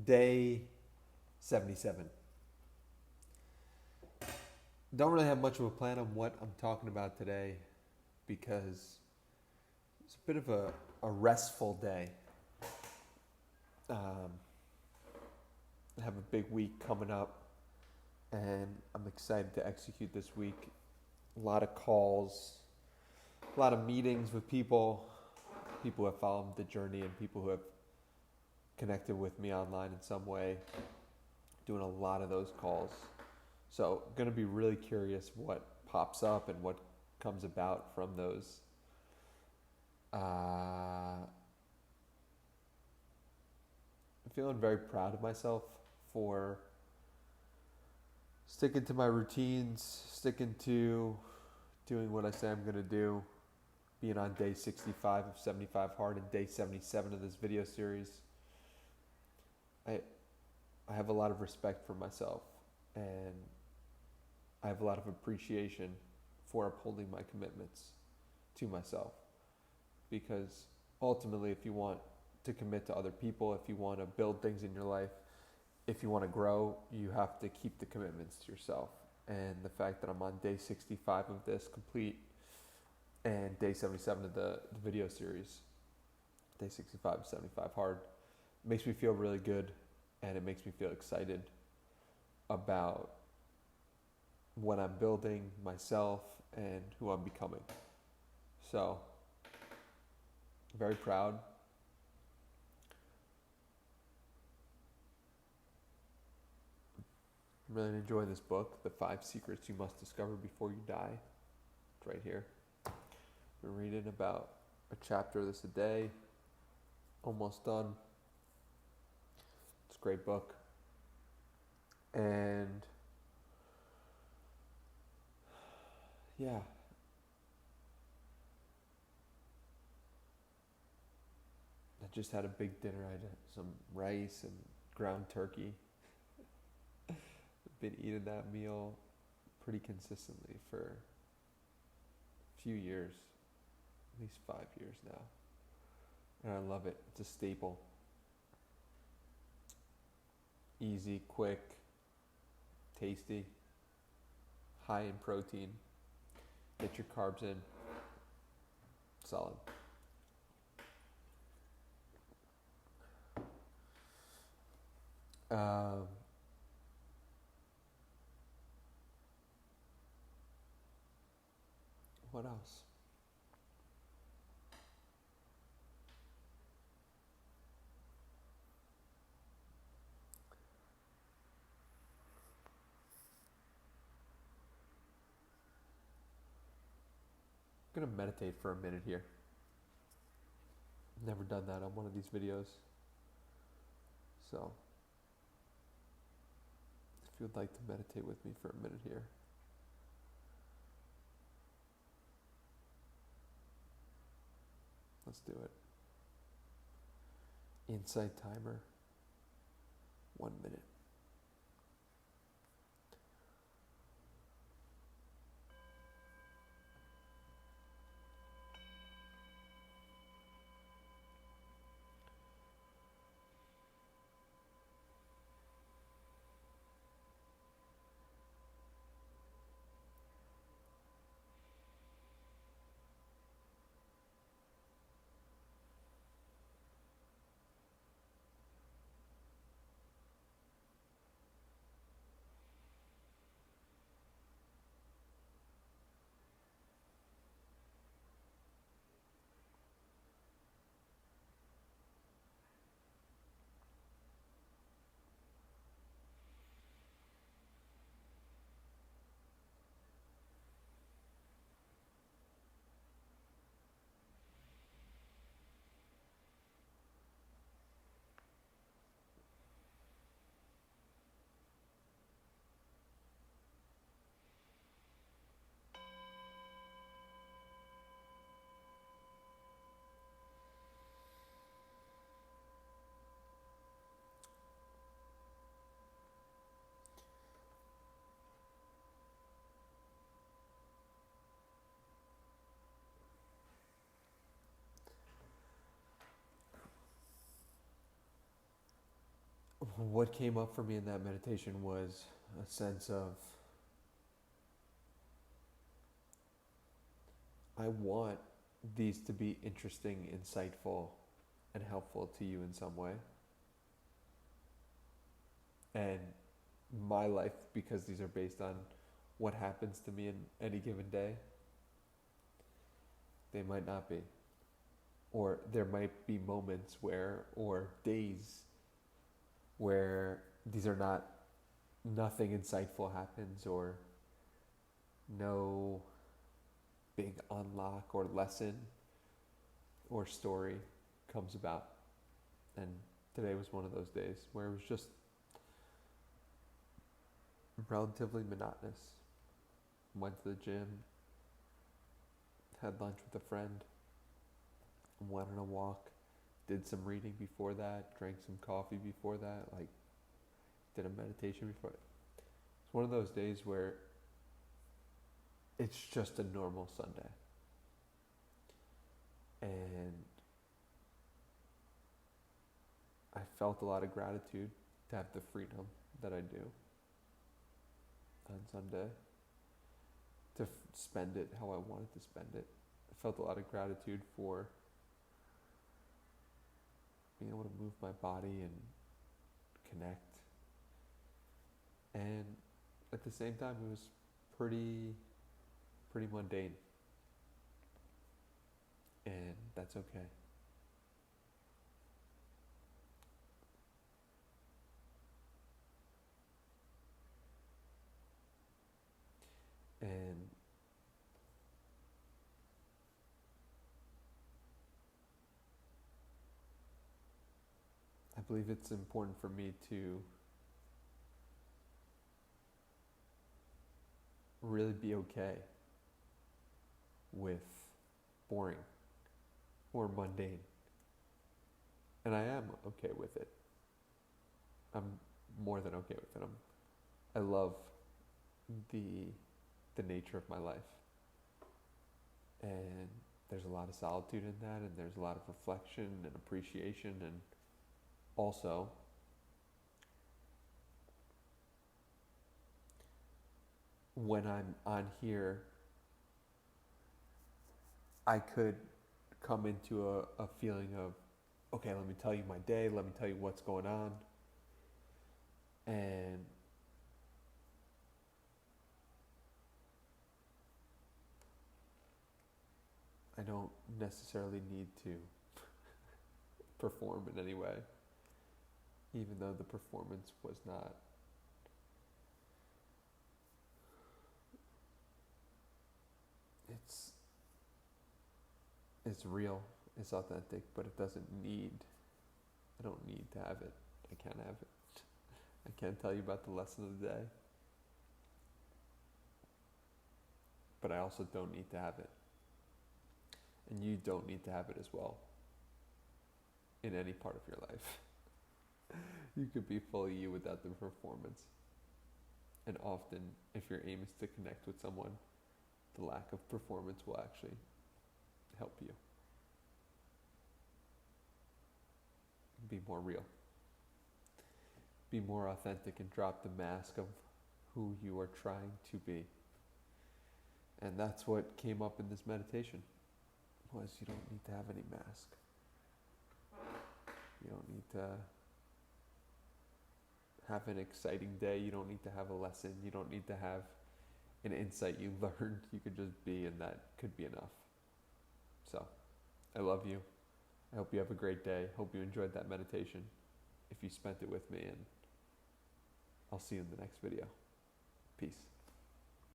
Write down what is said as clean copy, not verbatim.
Day 77. Don't really have much of a plan on what I'm talking about today because it's a bit of a restful day. Um, I have a big week coming up and I'm excited to execute this week. A lot of calls, a lot of meetings with people who have followed the journey and people who have connected with me online in some way, doing a lot of those calls. So I'm going to be really curious what pops up and what comes about from those. I'm feeling very proud of myself for sticking to my routines, sticking to doing what I say I'm going to do, being on day 65 of 75 hard and day 77 of this video series. I have a lot of respect for myself and I have a lot of appreciation for upholding my commitments to myself, because ultimately if you want to commit to other people, if you want to build things in your life, if you want to grow, you have to keep the commitments to yourself. And the fact that I'm on day 65 of this complete and day 77 of the video series, day 65 of 75 hard, makes me feel really good and it makes me feel excited about what I'm building, myself, and who I'm becoming. So, very proud. I'm really enjoying this book, The 5 Secrets You Must Discover Before You Die. It's right here. Been reading about a chapter of this a day. Almost done. It's a great book. And yeah. I just had a big dinner. I had some rice and ground turkey. I've been eating that meal pretty consistently for a few years, at least 5 years now. And I love it. It's a staple. Easy, quick, tasty, high in protein. Get your carbs in. Solid. Um, what else? I'm going to meditate for a minute here. Never done that on one of these videos. So, if you'd like to meditate with me for a minute here. Let's do it. Insight timer. 1 minute. what came up for me in that meditation was a sense of, I want these to be interesting, insightful, and helpful to you in some way. And my life, because these are based on what happens to me in any given day, they might not be. Or there might be moments where, or days where these are not, nothing insightful happens, or no big unlock or lesson or story comes about. And today was one of those days where it was just relatively monotonous. Went to the gym, had lunch with a friend, went on a walk, did some reading before that, drank some coffee before that, like did a meditation before. It's one of those days where it's just a normal Sunday. And I felt a lot of gratitude to have the freedom that I do on Sunday, to spend it how I wanted to spend it. I felt a lot of gratitude for being able to move my body and connect. And at the same time, it was pretty mundane. And that's okay. And I believe it's important for me to really be okay with boring or mundane. And I am okay with it. I'm more than okay with it. I love the nature of my life. And there's a lot of solitude in that, and there's a lot of reflection and appreciation, and also when I'm on here, I could come into a feeling of, okay, let me tell you my day, let me tell you what's going on. And I don't necessarily need to perform in any way, even though the performance was not it's real, it's authentic, but it doesn't need, I don't need to have it. I can't have it. I can't tell you about the lesson of the day, but I also don't need to have it. And you don't need to have it as well in any part of your life. You could be fully you without the performance. And often, if your aim is to connect with someone, the lack of performance will actually help you be more real, be more authentic, and drop the mask of who you are trying to be. And that's what came up in this meditation, was you don't need to have any mask. You don't need to have an exciting day. You don't need to have a lesson. You don't need to have an insight you learned. You could just be, and that could be enough. So, I love you. I hope you have a great day. Hope you enjoyed that meditation, if you spent it with me, and I'll see you in the next video. Peace.